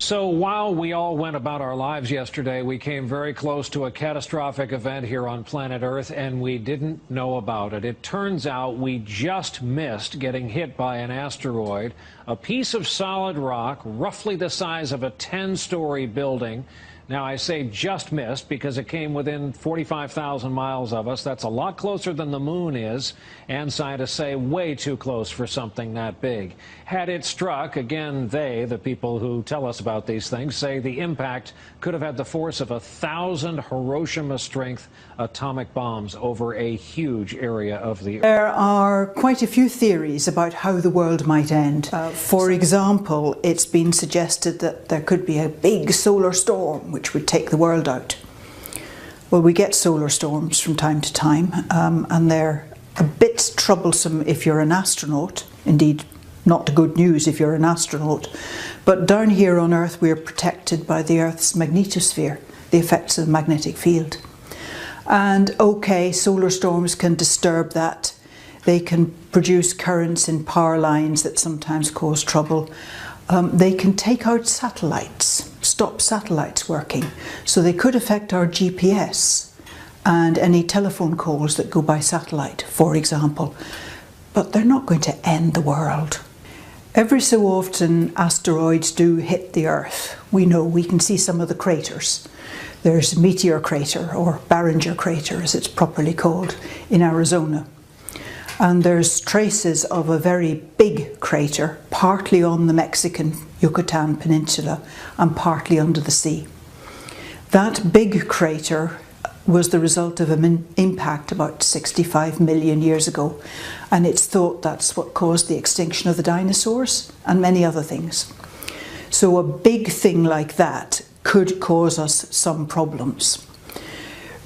So while we all went about our lives yesterday, we came very close to a catastrophic event here on planet Earth, and we didn't know about it. It turns out we just missed getting hit by an asteroid, a piece of solid rock, roughly the size of a 10-story building. Now, I say just missed because it came within 45,000 miles of us. That's a lot closer than the moon is, and scientists say way too close for something that big. Had it struck, again, the people who tell us about these things, say the impact could have had the force of 1,000 Hiroshima-strength atomic bombs over a huge area of the Earth. There are quite a few theories about how the world might end. For example, it's been suggested that there could be a big solar storm which would take the world out. Well, we get solar storms from time to time, and they're a bit troublesome if you're an astronaut. Indeed, not good news if you're an astronaut. But down here on Earth, we're protected by the Earth's magnetosphere, the effects of the magnetic field. And okay, solar storms can disturb that. They can produce currents in power lines that sometimes cause trouble. They can take out satellites, stop satellites working. So they could affect our GPS and any telephone calls that go by satellite, for example. But they're not going to end the world. Every so often, asteroids do hit the Earth. We know, we can see some of the craters. There's Meteor Crater, or Barringer Crater as it's properly called, in Arizona. And there's traces of a very big crater, partly on the Mexican Yucatan Peninsula and partly under the sea. That big crater was the result of an impact about 65 million years ago, and it's thought that's what caused the extinction of the dinosaurs and many other things. So a big thing like that could cause us some problems.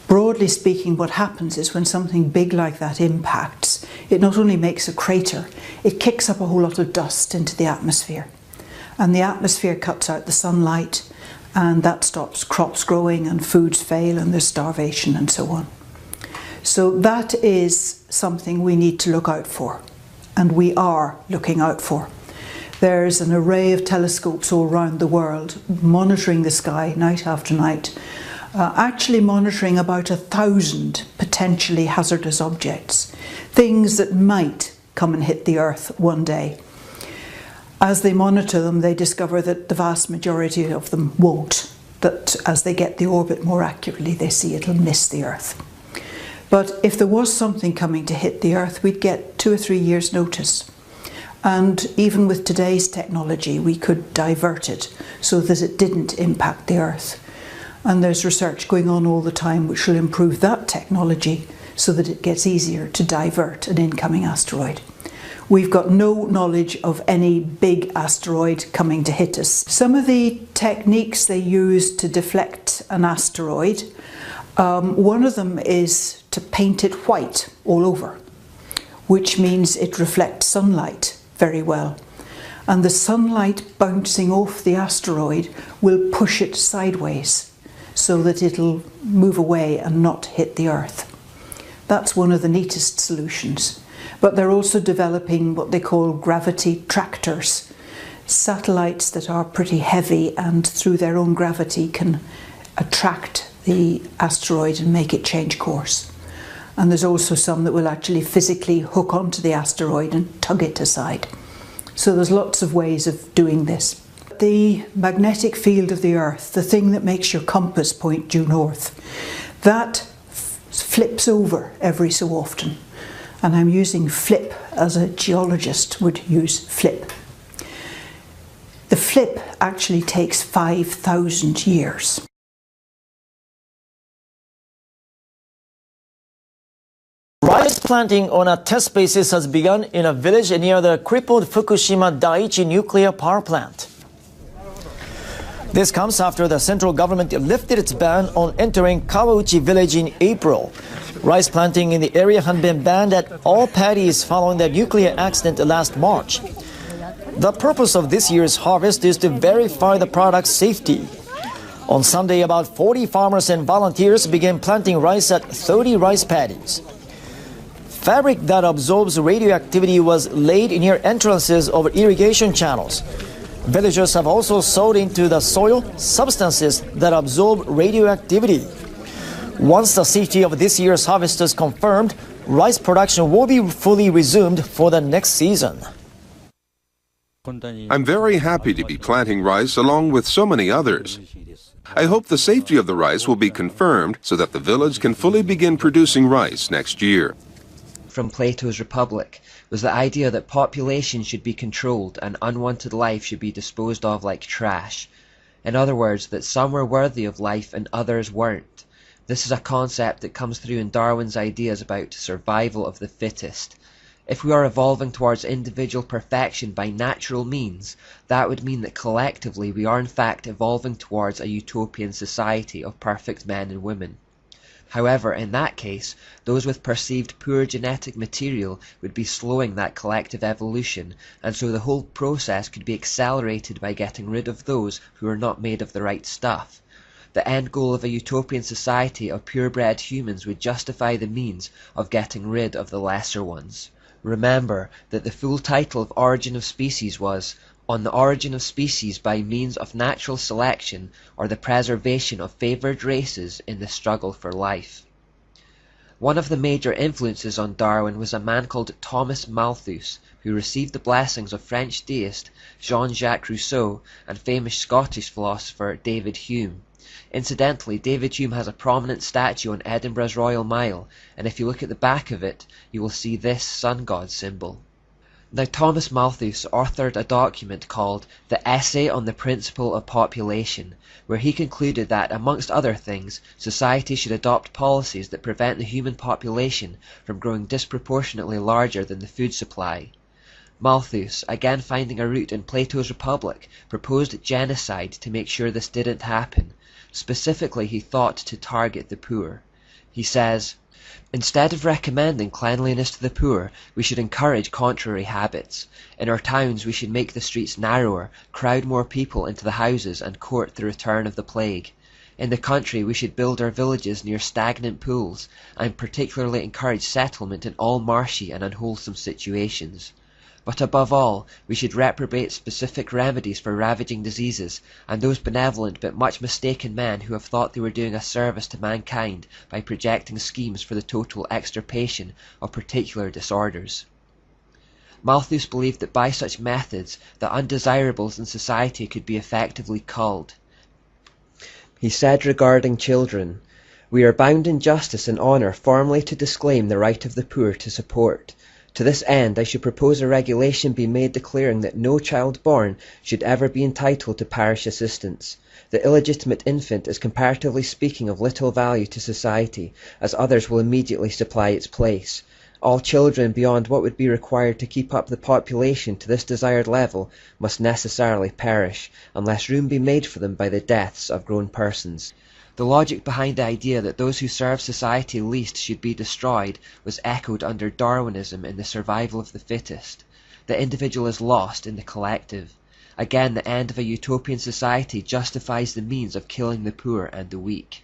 Broadly speaking, what happens is when something big like that impacts, it not only makes a crater, it kicks up a whole lot of dust into the atmosphere. And the atmosphere cuts out the sunlight, and that stops crops growing and foods fail and there's starvation and so on. So that is something we need to look out for, and we are looking out for. There's an array of telescopes all around the world monitoring the sky night after night, actually monitoring about 1,000 potentially hazardous objects, things that might come and hit the Earth one day. As they monitor them, they discover that the vast majority of them won't, that as they get the orbit more accurately, they see it'll miss the Earth. But if there was something coming to hit the Earth, we'd get 2 or 3 years' notice. And even with today's technology, we could divert it so that it didn't impact the Earth. And there's research going on all the time which will improve that technology so that it gets easier to divert an incoming asteroid. We've got no knowledge of any big asteroid coming to hit us. Some of the techniques they use to deflect an asteroid, one of them is to paint it white all over, which means it reflects sunlight very well. And the sunlight bouncing off the asteroid will push it sideways so that it'll move away and not hit the Earth. That's one of the neatest solutions. But they're also developing what they call gravity tractors, satellites that are pretty heavy and through their own gravity can attract the asteroid and make it change course. And there's also some that will actually physically hook onto the asteroid and tug it aside. So there's lots of ways of doing this. The magnetic field of the Earth, the thing that makes your compass point due north, that flips over every so often. And I'm using flip as a geologist would use flip. The flip actually takes 5,000 years. Rice planting on a test basis has begun in a village near the crippled Fukushima Daiichi nuclear power plant. This comes after the central government lifted its ban on entering Kawauchi village in April. Rice planting in the area had been banned at all paddies following the nuclear accident last March. The purpose of this year's harvest is to verify the product's safety. On Sunday, about 40 farmers and volunteers began planting rice at 30 rice paddies. Fabric that absorbs radioactivity was laid near entrances of irrigation channels. Villagers have also sowed into the soil substances that absorb radioactivity. Once the safety of this year's harvest is confirmed, rice production will be fully resumed for the next season. I'm very happy to be planting rice along with so many others. I hope the safety of the rice will be confirmed so that the village can fully begin producing rice next year. From Plato's Republic was the idea that population should be controlled and unwanted life should be disposed of like trash. In other words, that some were worthy of life and others weren't. This is a concept that comes through in Darwin's ideas about survival of the fittest. If we are evolving towards individual perfection by natural means, that would mean that collectively we are in fact evolving towards a utopian society of perfect men and women. However, in that case, those with perceived poor genetic material would be slowing that collective evolution, and so the whole process could be accelerated by getting rid of those who are not made of the right stuff. The end goal of a utopian society of purebred humans would justify the means of getting rid of the lesser ones. Remember that the full title of Origin of Species was On the Origin of Species by Means of Natural Selection or the Preservation of Favoured Races in the Struggle for Life. One of the major influences on Darwin was a man called Thomas Malthus, who received the blessings of French deist Jean-Jacques Rousseau and famous Scottish philosopher David Hume. Incidentally, David Hume has a prominent statue on Edinburgh's Royal Mile, and if you look at the back of it, you will see this sun god symbol. Now, Thomas Malthus authored a document called The Essay on the Principle of Population, where he concluded that, amongst other things, society should adopt policies that prevent the human population from growing disproportionately larger than the food supply. Malthus, again finding a root in Plato's Republic, proposed genocide to make sure this didn't happen. Specifically, he thought to target the poor. He says, "Instead of recommending cleanliness to the poor, we should encourage contrary habits. In our towns we should make the streets narrower, crowd more people into the houses and court the return of the plague. In the country we should build our villages near stagnant pools, and particularly encourage settlement in all marshy and unwholesome situations. But above all, we should reprobate specific remedies for ravaging diseases, and those benevolent but much mistaken men who have thought they were doing a service to mankind by projecting schemes for the total extirpation of particular disorders." Malthus believed that by such methods the undesirables in society could be effectively culled. He said regarding children, "We are bound in justice and honour formally to disclaim the right of the poor to support. To this end I should propose a regulation be made declaring that no child born should ever be entitled to parish assistance. The illegitimate infant is comparatively speaking of little value to society, as others will immediately supply its place. All children beyond what would be required to keep up the population to this desired level must necessarily perish, unless room be made for them by the deaths of grown persons." The logic behind the idea that those who serve society least should be destroyed was echoed under Darwinism in the survival of the fittest. The individual is lost in the collective. Again, the end of a utopian society justifies the means of killing the poor and the weak.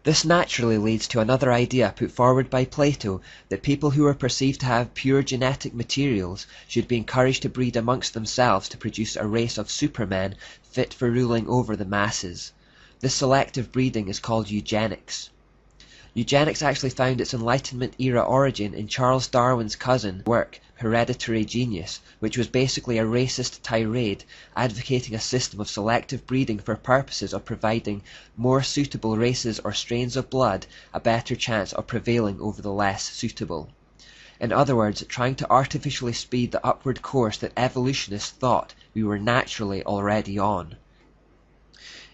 This naturally leads to another idea put forward by Plato, that people who are perceived to have pure genetic materials should be encouraged to breed amongst themselves to produce a race of supermen fit for ruling over the masses. This selective breeding is called eugenics. Eugenics actually found its Enlightenment-era origin in Charles Darwin's cousin work, Hereditary Genius, which was basically a racist tirade advocating a system of selective breeding for purposes of providing more suitable races or strains of blood a better chance of prevailing over the less suitable. In other words, trying to artificially speed the upward course that evolutionists thought we were naturally already on.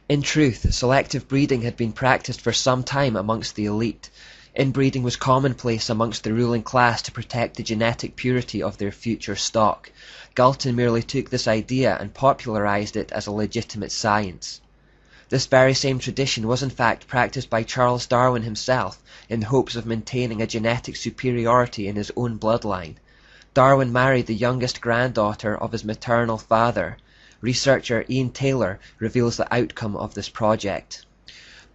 In truth, selective breeding had been practiced for some time amongst the elite. Inbreeding was commonplace amongst the ruling class to protect the genetic purity of their future stock. Galton merely took this idea and popularized it as a legitimate science. This very same tradition was in fact practiced by Charles Darwin himself in hopes of maintaining a genetic superiority in his own bloodline. Darwin married the youngest granddaughter of his maternal father. Researcher Ian Taylor reveals the outcome of this project.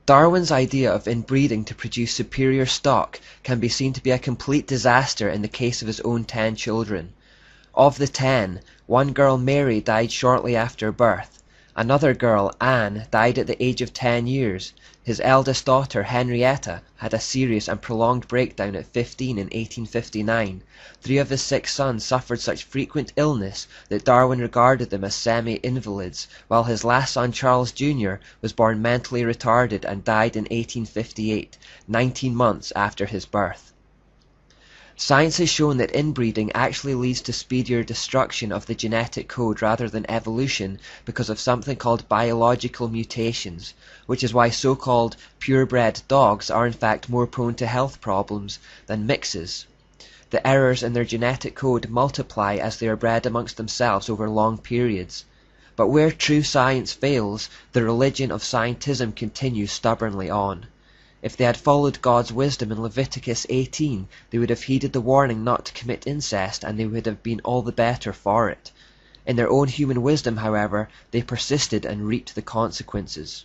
Darwin's idea of inbreeding to produce superior stock can be seen to be a complete disaster in the case of his own 10 children. Of the 10, one girl, Mary, died shortly after birth. Another girl, Anne, died at the age of 10 years. His eldest daughter, Henrietta, had a serious and prolonged breakdown at 15 in 1859. 3 of his 6 sons suffered such frequent illness that Darwin regarded them as semi-invalids, while his last son, Charles Jr., was born mentally retarded and died in 1858, 19 months after his birth. Science has shown that inbreeding actually leads to speedier destruction of the genetic code rather than evolution because of something called biological mutations, which is why so-called purebred dogs are in fact more prone to health problems than mixes. The errors in their genetic code multiply as they are bred amongst themselves over long periods. But where true science fails, the religion of scientism continues stubbornly on. If they had followed God's wisdom in Leviticus 18, they would have heeded the warning not to commit incest, and they would have been all the better for it. In their own human wisdom, however, they persisted and reaped the consequences.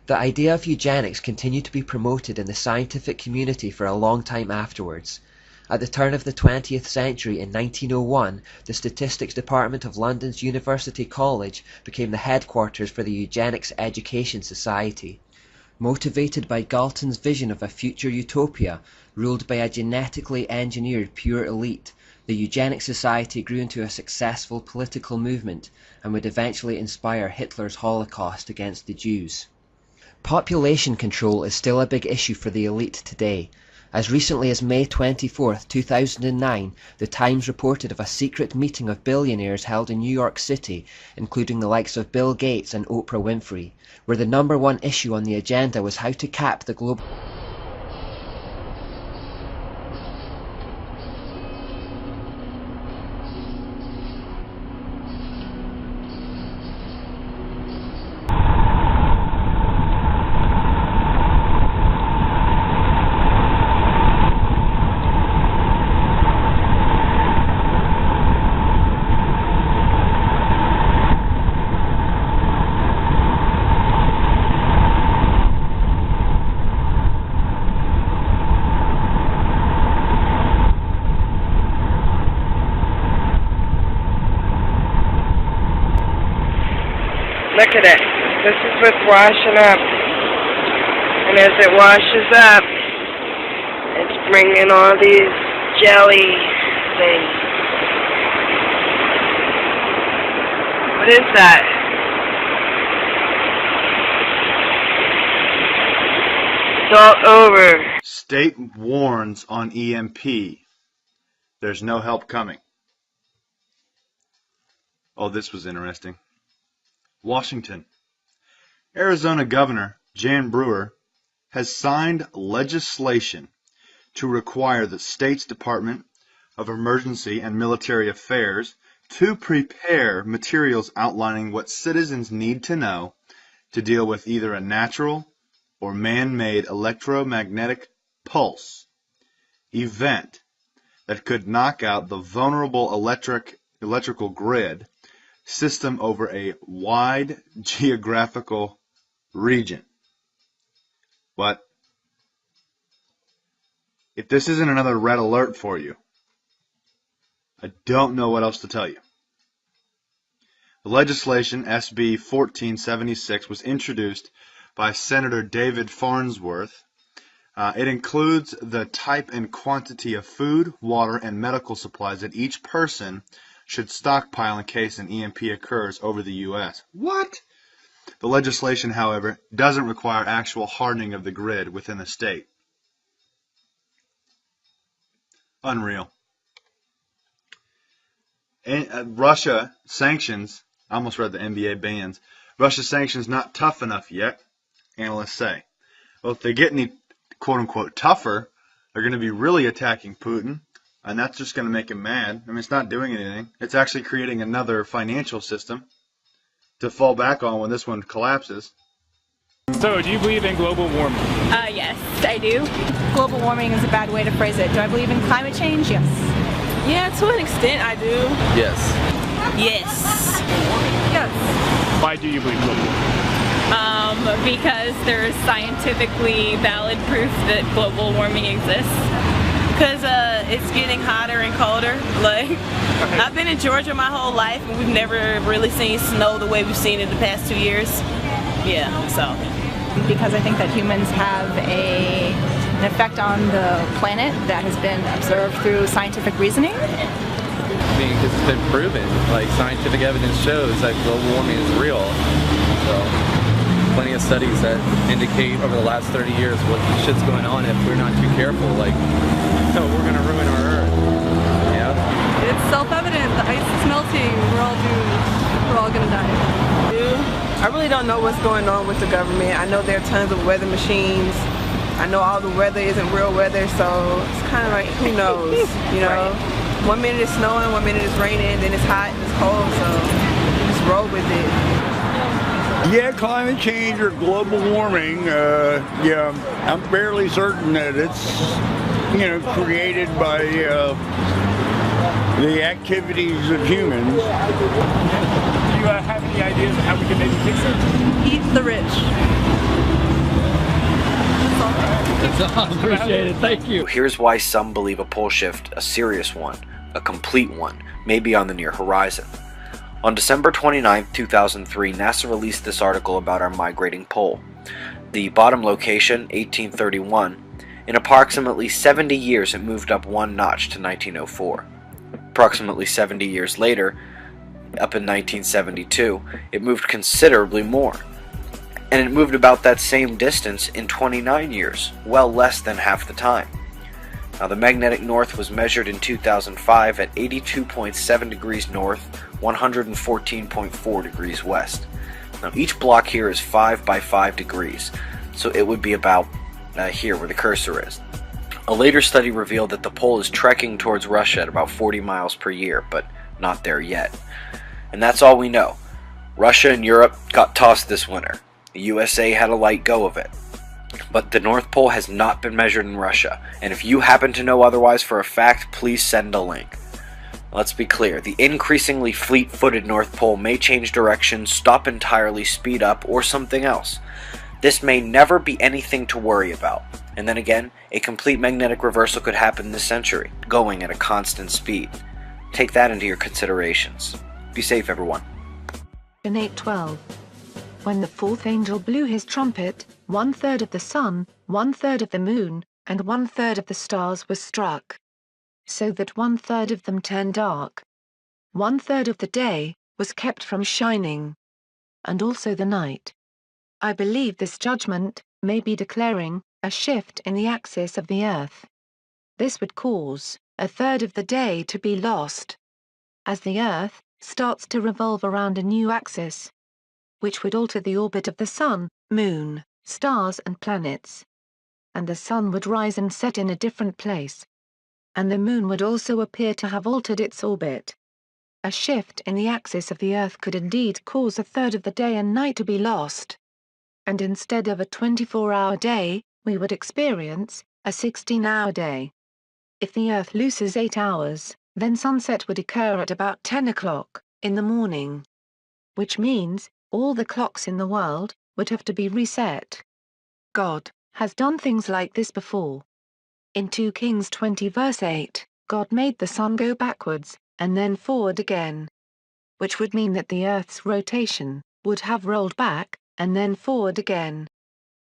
The idea of eugenics continued to be promoted in the scientific community for a long time afterwards. At the turn of the 20th century, in 1901, the Statistics Department of London's University College became the headquarters for the Eugenics Education Society. Motivated by Galton's vision of a future utopia ruled by a genetically engineered pure elite, the Eugenics Society grew into a successful political movement and would eventually inspire Hitler's Holocaust against the Jews. Population control is still a big issue for the elite today. As recently as May 24, 2009, The Times reported of a secret meeting of billionaires held in New York City, including the likes of Bill Gates and Oprah Winfrey, where the #1 issue on the agenda was how to cap the global Look at it. This is what's washing up. And as it washes up, it's bringing all these jelly things. What is that? It's all over. State warns on EMP. There's no help coming. Oh, this was interesting. Washington. Arizona Governor Jan Brewer has signed legislation to require the state's Department of Emergency and Military Affairs to prepare materials outlining what citizens need to know to deal with either a natural or man-made electromagnetic pulse event that could knock out the vulnerable electrical grid system over a wide geographical region. But if this isn't another red alert for you, I don't know what else to tell you. The legislation, SB 1476, was introduced by Senator David Farnsworth. It includes the type and quantity of food, water, and medical supplies that each person should stockpile in case an EMP occurs over the U.S. What? The legislation, however, doesn't require actual hardening of the grid within the state. Unreal. And, Russia sanctions, I almost read the NBA bans, Russia sanctions not tough enough yet, analysts say. Well, if they get any quote-unquote tougher, they're going to be really attacking Putin. And that's just going to make him mad. I mean, it's not doing anything. It's actually creating another financial system to fall back on when this one collapses. So, do you believe in global warming? Yes, I do. Global warming is a bad way to phrase it. Do I believe in climate change? Yes. Yeah, to an extent, I do. Yes. Yes. Yes. Why do you believe global warming? Because there is scientifically valid proof that global warming exists. Because it's getting hotter and colder. Like, I've been in Georgia my whole life, and we've never really seen snow the way we've seen it the past 2 years. Yeah, so. Because I think that humans have an effect on the planet that has been observed through scientific reasoning. I mean, because it's been proven, like scientific evidence shows that global warming is real. So, plenty of studies that indicate over the last 30 years what shit's going on if we're not too careful. Like, no, we're gonna ruin our Earth. Yeah. It's self-evident. The ice is melting. We're all doomed. We're all gonna die. I really don't know what's going on with the government. I know there are tons of weather machines. I know all the weather isn't real weather, so it's kind of like, who knows, you know? Right. 1 minute it's snowing, 1 minute it's raining, then it's hot and it's cold, so you just roll with it. Yeah, climate change or global warming, yeah, I'm fairly certain that it's, you know, created by the activities of humans. Do you have any ideas of how we can maybe fix it? Eat the rich. That's all. Appreciate it. Thank you. Here's why some believe a pole shift, a serious one, a complete one, may be on the near horizon. On December 29, 2003, NASA released this article about our migrating pole. The bottom location, 1831, in approximately 70 years it moved up one notch to 1904. Approximately 70 years later, up in 1972, it moved considerably more. And it moved about that same distance in 29 years, well less than half the time. Now, the magnetic north was measured in 2005 at 82.7 degrees north, 114.4 degrees west. Now, each block here is 5 by 5 degrees, so it would be about here where the cursor is. A later study revealed that the pole is trekking towards Russia at about 40 miles per year, but not there yet. And that's all we know. Russia and Europe got tossed this winter. The USA had a light go of it. But the North Pole has not been measured in Russia, and if you happen to know otherwise for a fact, please send a link. Let's be clear, the increasingly fleet-footed North Pole may change direction, stop entirely, speed up, or something else. This may never be anything to worry about. And then again, a complete magnetic reversal could happen this century, going at a constant speed. Take that into your considerations. Be safe, everyone. In 8:12. When the fourth angel blew his trumpet, 1/3 of the sun, 1/3 of the moon, and 1/3 of the stars was struck. So that 1/3 of them turned dark. 1/3 of the day was kept from shining. And also the night. I believe this judgment may be declaring a shift in the axis of the earth. This would cause 1/3 of the day to be lost. As the earth starts to revolve around a new axis, which would alter the orbit of the sun, moon, stars and planets. And the sun would rise and set in a different place. And the moon would also appear to have altered its orbit. A shift in the axis of the earth could indeed cause 1/3 of the day and night to be lost. And instead of a 24-hour day, we would experience a 16-hour day. If the earth loses 8 hours, then sunset would occur at about 10 o'clock in the morning. Which means all the clocks in the world would have to be reset. God has done things like this before. In 2 Kings 20 verse 8, God made the sun go backwards, and then forward again. Which would mean that the earth's rotation would have rolled back, and then forward again.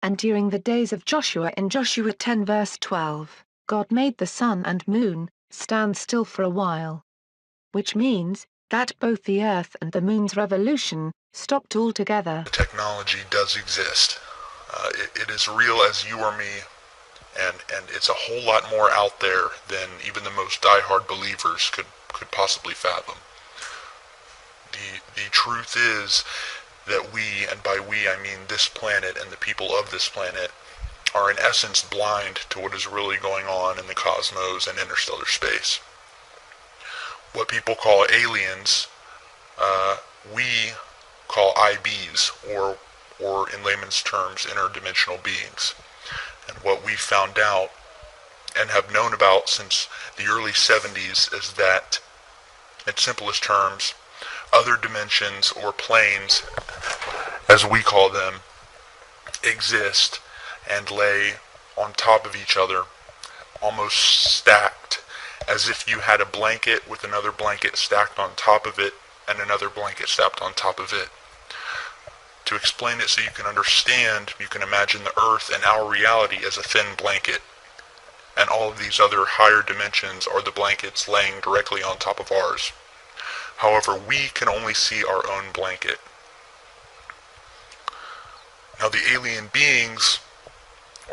And during the days of Joshua in Joshua 10 verse 12, God made the sun and moon stand still for a while. Which means that both the earth and the moon's revolution stopped altogether. The technology does exist. It is real as you or me, and it's a whole lot more out there than even the most diehard believers could possibly fathom. The truth is that we, and by we I mean this planet and the people of this planet, are in essence blind to what is really going on in the cosmos and interstellar space. What people call aliens, we call IBs, or in layman's terms, interdimensional beings. And what we found out and have known about since the early 70s is that, in simplest terms, other dimensions or planes, as we call them, exist and lay on top of each other almost stacked, as if you had a blanket with another blanket stacked on top of it and another blanket stacked on top of it. To explain it so you can understand, you can imagine the Earth and our reality as a thin blanket, and all of these other higher dimensions are the blankets laying directly on top of ours. However, we can only see our own blanket. Now the alien beings,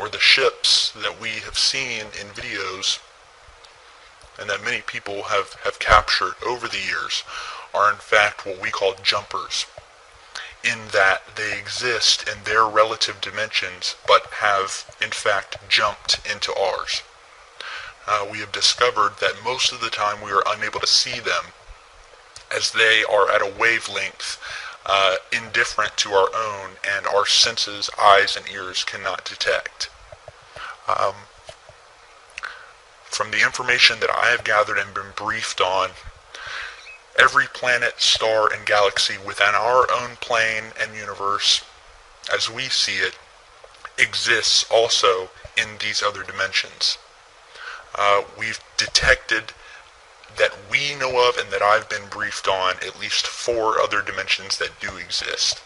or the ships that we have seen in videos, and that many people have captured over the years, are in fact what we call jumpers, in that they exist in their relative dimensions, but have in fact jumped into ours. We have discovered that most of the time we are unable to see them, as they are at a wavelength indifferent to our own, and our senses, eyes and ears, cannot detect. From the information that I have gathered and been briefed on, every planet, star, and galaxy within our own plane and universe, as we see it, exists also in these other dimensions. We've detected that we know of and that I've been briefed on at least 4 other dimensions that do exist.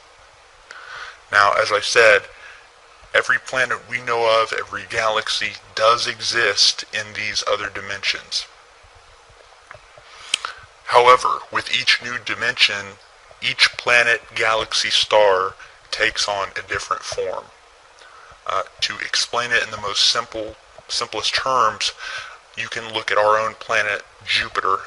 Now, as I said, every planet we know of, every galaxy does exist in these other dimensions. However, with each new dimension, each planet, galaxy, star takes on a different form. To explain it in the most simplest terms, you can look at our own planet, Jupiter,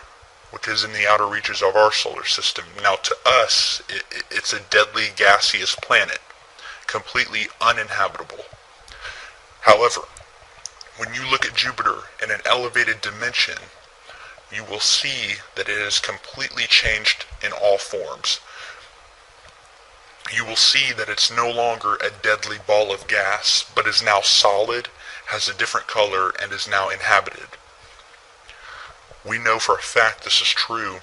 which is in the outer reaches of our solar system. Now, to us, it's a deadly gaseous planet, completely uninhabitable. However, when you look at Jupiter in an elevated dimension, you will see that it has completely changed in all forms. You will see that it's no longer a deadly ball of gas, but is now solid, has a different color, and is now inhabited. We know for a fact this is true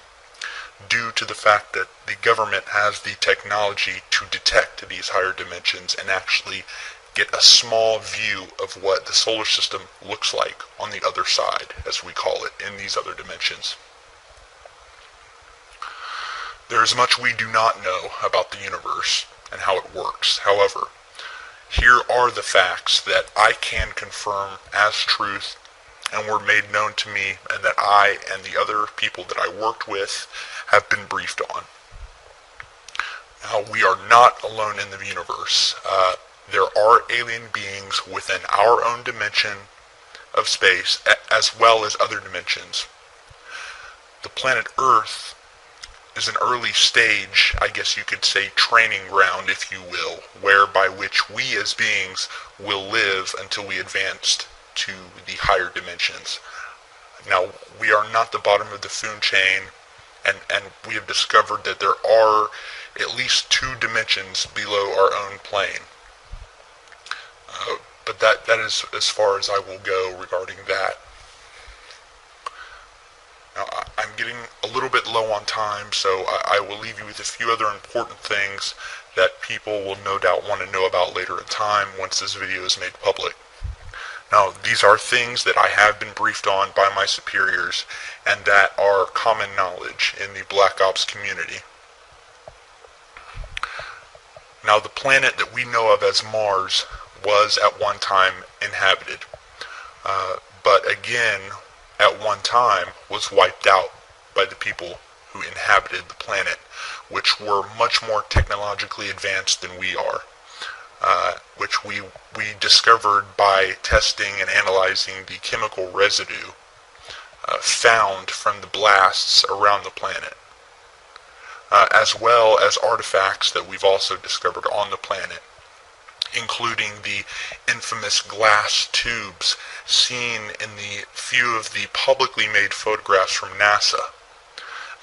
due to the fact that the government has the technology to detect these higher dimensions and actually get a small view of what the solar system looks like on the other side, as we call it, in these other dimensions. There is much we do not know about the universe and how it works. However, here are the facts that I can confirm as truth and were made known to me, and that I and the other people that I worked with have been briefed on. Now, we are not alone in the universe. There are alien beings within our own dimension of space, as well as other dimensions. The planet Earth is an early stage, I guess you could say, training ground, if you will, whereby which we as beings will live until we advance to the higher dimensions. Now, we are not the bottom of the food chain, and we have discovered that there are at least 2 dimensions below our own plane. But that is as far as I will go regarding that. Now, I'm getting a little bit low on time, so I will leave you with a few other important things that people will no doubt want to know about later in time once this video is made public. Now, these are things that I have been briefed on by my superiors and that are common knowledge in the Black Ops community. Now, the planet that we know of as Mars was at one time inhabited, but again, at one time was wiped out by the people who inhabited the planet, which were much more technologically advanced than we are. Which we discovered by testing and analyzing the chemical residue found from the blasts around the planet, as well as artifacts that we've also discovered on the planet, including the infamous glass tubes seen in the few of the publicly made photographs from NASA.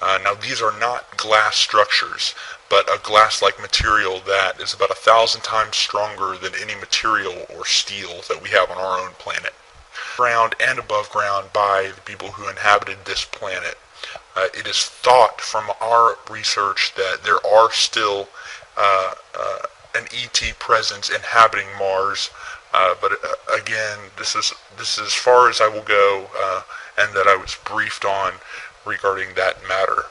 Now, these are not glass structures, but a glass-like material that is about 1,000 times stronger than any material or steel that we have on our own planet. Ground and above ground by the people who inhabited this planet. It is thought from our research that there are still an ET presence inhabiting Mars, But again, this is as far as I will go, and that I was briefed on regarding that matter.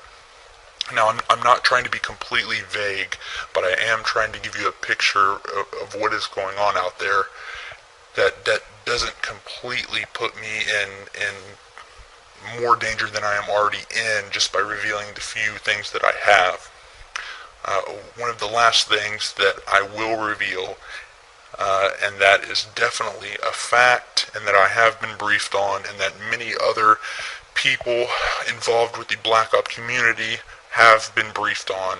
Now, I'm not trying to be completely vague, but I am trying to give you a picture of what is going on out there that doesn't completely put me in more danger than I am already in just by revealing the few things that I have. One of the last things that I will reveal, and that is definitely a fact, and that I have been briefed on, and that many other people involved with the Black Op community have been briefed on,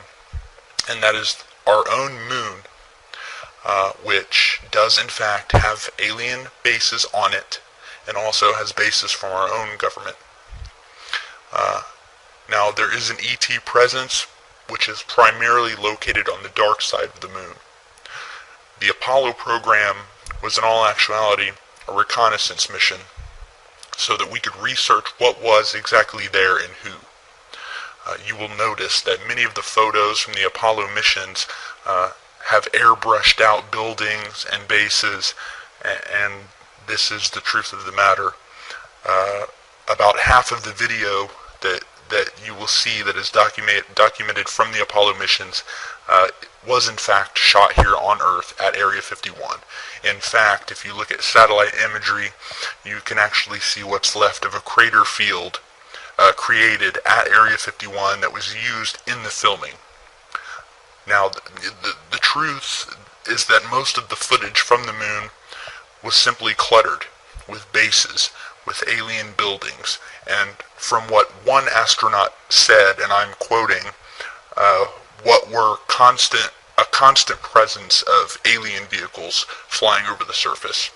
and that is our own moon, which does in fact have alien bases on it, and also has bases from our own government. Now, there is an ET presence, which is primarily located on the dark side of the moon. The Apollo program was in all actuality a reconnaissance mission, so that we could research what was exactly there and who. You will notice that many of the photos from the Apollo missions have airbrushed out buildings and bases, and this is the truth of the matter. About half of the video that you will see that is documented from the Apollo missions was in fact shot here on Earth at Area 51. In fact, if you look at satellite imagery, you can actually see what's left of a crater field created at Area 51 that was used in the filming. Now, the truth is that most of the footage from the moon was simply cluttered with bases, with alien buildings, and from what one astronaut said, and I'm quoting, what were a constant presence of alien vehicles flying over the surface,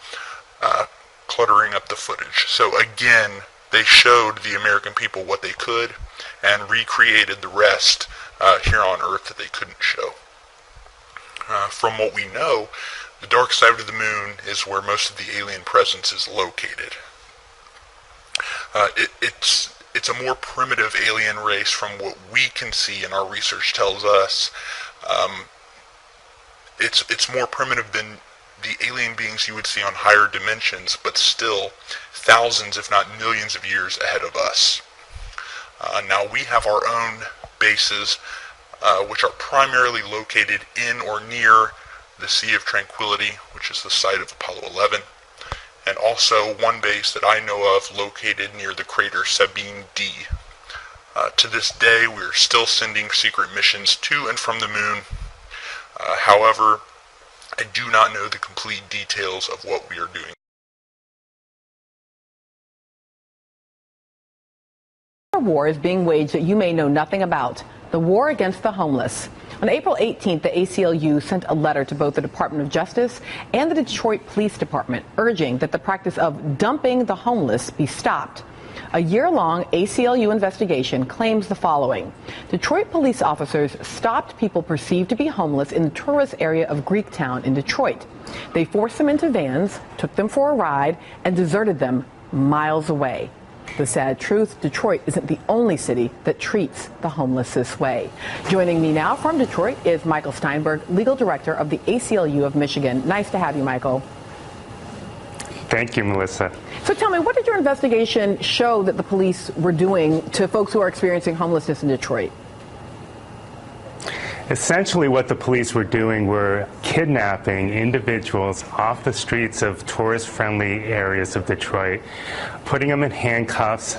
cluttering up the footage. So again, they showed the American people what they could and recreated the rest here on Earth that they couldn't show. From what we know, the dark side of the moon is where most of the alien presence is located. It's a more primitive alien race from what we can see, and our research tells us. It's more primitive than the alien beings you would see on higher dimensions, but still thousands, if not millions of years ahead of us. Now, we have our own bases, which are primarily located in or near the Sea of Tranquility, which is the site of Apollo 11, and also one base that I know of located near the crater Sabine D. To this day, we are still sending secret missions to and from the moon. However, I do not know the complete details of what we are doing. A war is being waged that you may know nothing about, the war against the homeless. On April 18th, the ACLU sent a letter to both the Department of Justice and the Detroit Police Department urging that the practice of dumping the homeless be stopped. A year-long ACLU investigation claims the following. Detroit police officers stopped people perceived to be homeless in the tourist area of Greektown in Detroit. They forced them into vans, took them for a ride, and deserted them miles away. The sad truth, Detroit isn't the only city that treats the homeless this way. Joining me now from Detroit is Michael Steinberg, legal director of the ACLU of Michigan. Nice to have you, Michael. Thank you, Melissa. So tell me, what did your investigation show that the police were doing to folks who are experiencing homelessness in Detroit? Essentially, what the police were doing were kidnapping individuals off the streets of tourist-friendly areas of Detroit, putting them in handcuffs,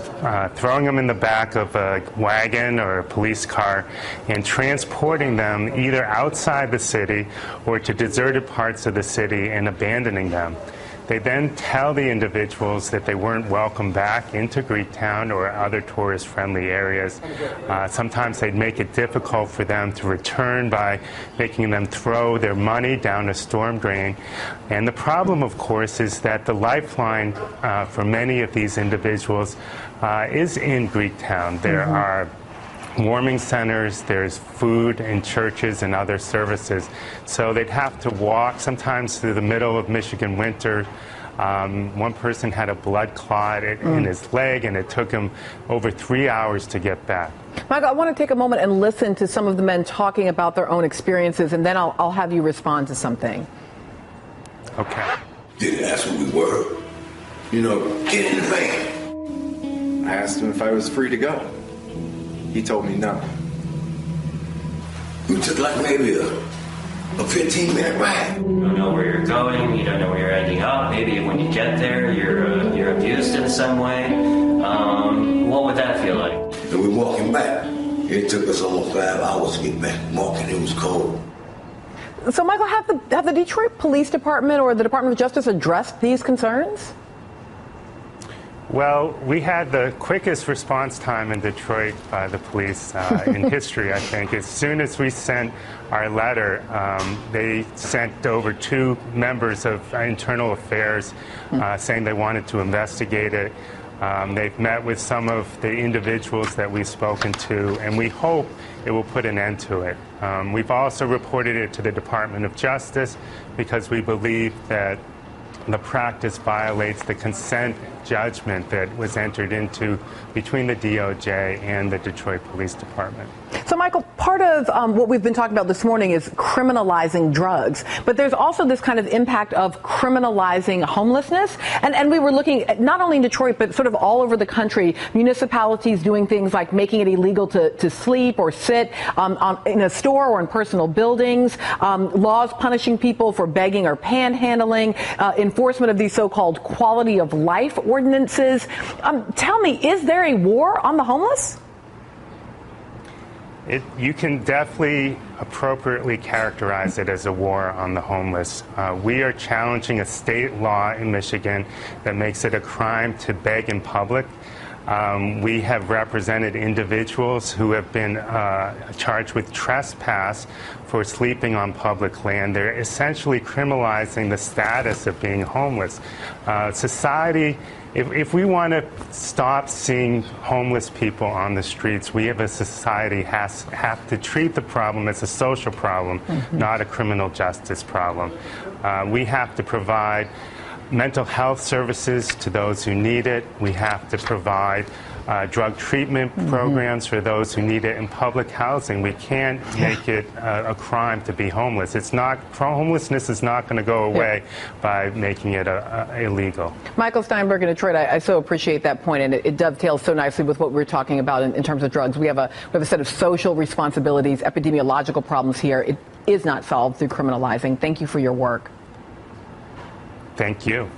throwing them in the back of a wagon or a police car, and transporting them either outside the city or to deserted parts of the city and abandoning them. They then tell the individuals that they weren't welcome back into Greektown or other tourist-friendly areas. Sometimes they'd make it difficult for them to return by making them throw their money down a storm drain. And the problem, of course, is that the lifeline for many of these individuals is in Greektown. There are warming centers, there's food and churches and other services. So they'd have to walk sometimes through the middle of Michigan winter. One person had a blood clot in his leg, and it took him over 3 hours to get back. Michael, I want to take a moment and listen to some of the men talking about their own experiences, and then I'll have you respond to something. Okay. Didn't ask who we were. You know, get in the van. I asked him if I was free to go. He told me no. You took like maybe a 15-minute ride. You don't know where you're going, you don't know where you're ending up. Maybe when you get there, you're abused in some way. What would that feel like? And we're walking back. It took us almost 5 hours to get back. Walking, it was cold. So, Michael, have the Detroit Police Department or the Department of Justice addressed these concerns? Well, we had the quickest response time in Detroit by the police in history, I think. As soon as we sent our letter, they sent over 2 members of Internal Affairs saying they wanted to investigate it. They've met with some of the individuals that we've spoken to, and we hope it will put an end to it. We've also reported it to the Department of Justice because we believe that the practice violates the consent judgment that was entered into between the DOJ and the Detroit Police Department. So, Michael, part of what we've been talking about this morning is criminalizing drugs, but there's also this kind of impact of criminalizing homelessness. And we were looking at not only in Detroit, but sort of all over the country, municipalities doing things like making it illegal to sleep or sit in a store or in personal buildings, laws punishing people for begging or panhandling, enforcement of these so-called quality of life ordinances. Tell me, is there a war on the homeless? You can definitely appropriately characterize it as a war on the homeless. We are challenging a state law in Michigan that makes it a crime to beg in public. We have represented individuals who have been charged with trespass for sleeping on public land. They're essentially criminalizing the status of being homeless. Society, if we want to stop seeing homeless people on the streets, we as a society have to treat the problem as a social problem, not a criminal justice problem. We have to provide mental health services to those who need it. We have to provide drug treatment programs for those who need it in public housing. We can't make it a crime to be homeless. Homelessness is not going to go away by making it illegal. Michael Steinberg in Detroit, I so appreciate that point, and it dovetails so nicely with what we were talking about in terms of drugs. We have a set of social responsibilities, epidemiological problems here. It is not solved through criminalizing. Thank you for your work. Thank you.